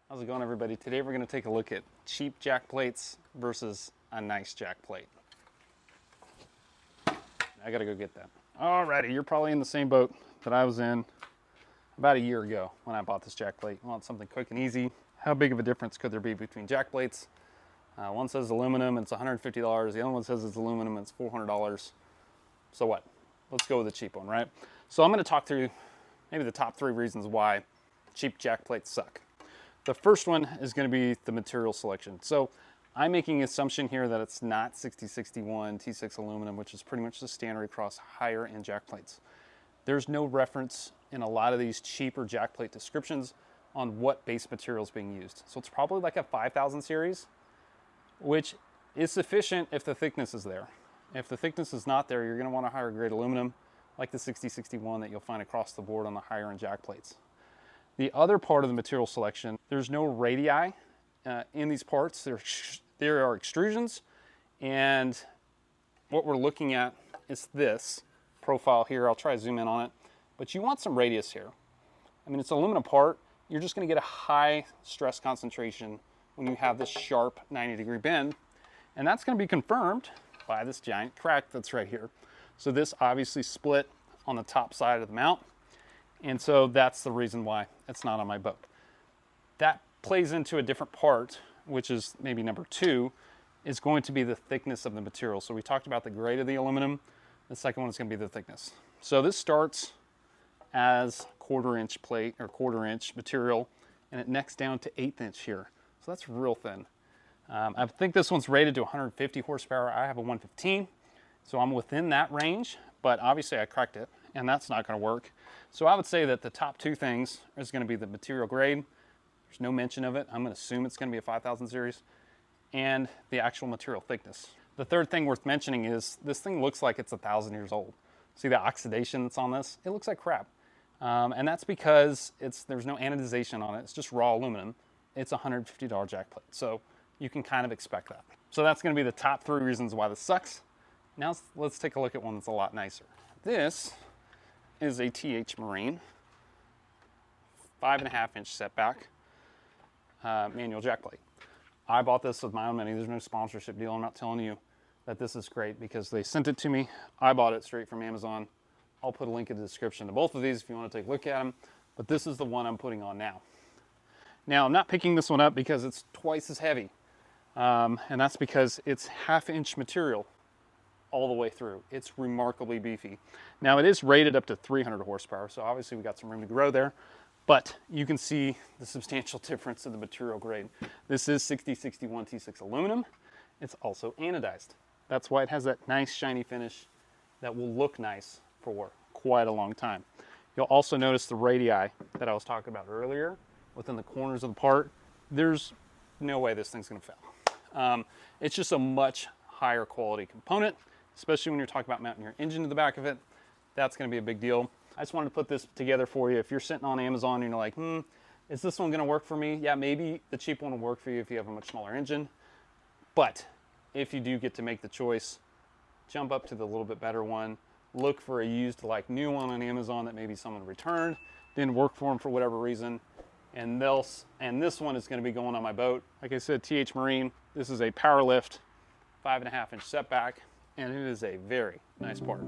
How's it going, everybody? Today we're going to take a look at cheap jack plates versus a nice jack plate. I got to go get that. Alrighty, you're probably in the same boat that I was in about a year ago when I bought this jack plate. You want something quick and easy. How big of a difference could there be between jack plates? One says aluminum and it's $150. The other one says it's aluminum and it's $400. So what? Let's go with the cheap one, right? So I'm going to talk through maybe the top 3 reasons why cheap jack plates suck. The first one is going to be the material selection. So I'm making an assumption here that it's not 6061 T6 aluminum, which is pretty much the standard across higher end jack plates. There's no reference in a lot of these cheaper jack plate descriptions on what base material is being used. So it's probably like a 5000 series, which is sufficient if the thickness is there. If the thickness is not there, you're going to want a higher grade aluminum like the 6061 that you'll find across the board on the higher end jack plates. The other part of the material selection, there's no radii in these parts. There are extrusions, and what we're looking at is this profile here. I'll try to zoom in on it, but you want some radius here. I mean, it's an aluminum part. You're just going to get a high stress concentration when you have this sharp 90-degree bend, and that's going to be confirmed by this giant crack that's right here. So this obviously split on the top side of the mount, and so that's the reason why it's not on my boat. That plays into a different part, which is maybe number 2, is going to be the thickness of the material. So we talked about the grade of the aluminum. The second one is going to be the thickness. So this starts as 1/4 inch plate or 1/4 inch material, and it necks down to 1/8 inch here. So that's real thin. I think this one's rated to 150 horsepower. I have a 115, so I'm within that range, but obviously I cracked it, and that's not going to work. So I would say that the top 2 things is going to be the material grade. There's no mention of it. I'm going to assume it's going to be a 5000 series, and the actual material thickness. The third thing worth mentioning is this thing looks like it's 1,000 years old. See the oxidation that's on this? It looks like crap. And that's because there's no anodization on it. It's just raw aluminum. It's a $150 jack plate. So you can kind of expect that. So that's going to be the top 3 reasons why this sucks. Now let's take a look at one that's a lot nicer. This is a TH Marine 5.5 inch setback manual jack plate. I bought this with my own money. There's no sponsorship deal. I'm not telling you that this is great because they sent it to me. I bought it straight from Amazon. I'll put a link in the description to both of these if you want to take a look at them. But this is the one I'm putting on now. Now, I'm not picking this one up because it's twice as heavy. And that's because it's 1/2 inch material all the way through. It's remarkably beefy. Now, it is rated up to 300 horsepower, so obviously we got some room to grow there. But you can see the substantial difference in the material grade. This is 6061 T6 aluminum. It's also anodized. That's why it has that nice shiny finish that will look nice for quite a long time. You'll also notice the radii that I was talking about earlier within the corners of the part. There's no way this thing's going to fail. It's just a much higher quality component, especially when you're talking about mounting your engine to the back of it. That's going to be a big deal. I just wanted to put this together for you. If you're sitting on Amazon and you're like, is this one going to work for me? Yeah, maybe the cheap one will work for you if you have a much smaller engine. But if you do get to make the choice, jump up to the little bit better one. Look for a used like new one on Amazon that maybe someone returned, didn't work for them for whatever reason. And this one is going to be going on my boat. Like I said, TH Marine. This is a power lift, 5.5 inch setback, and it is a very nice part.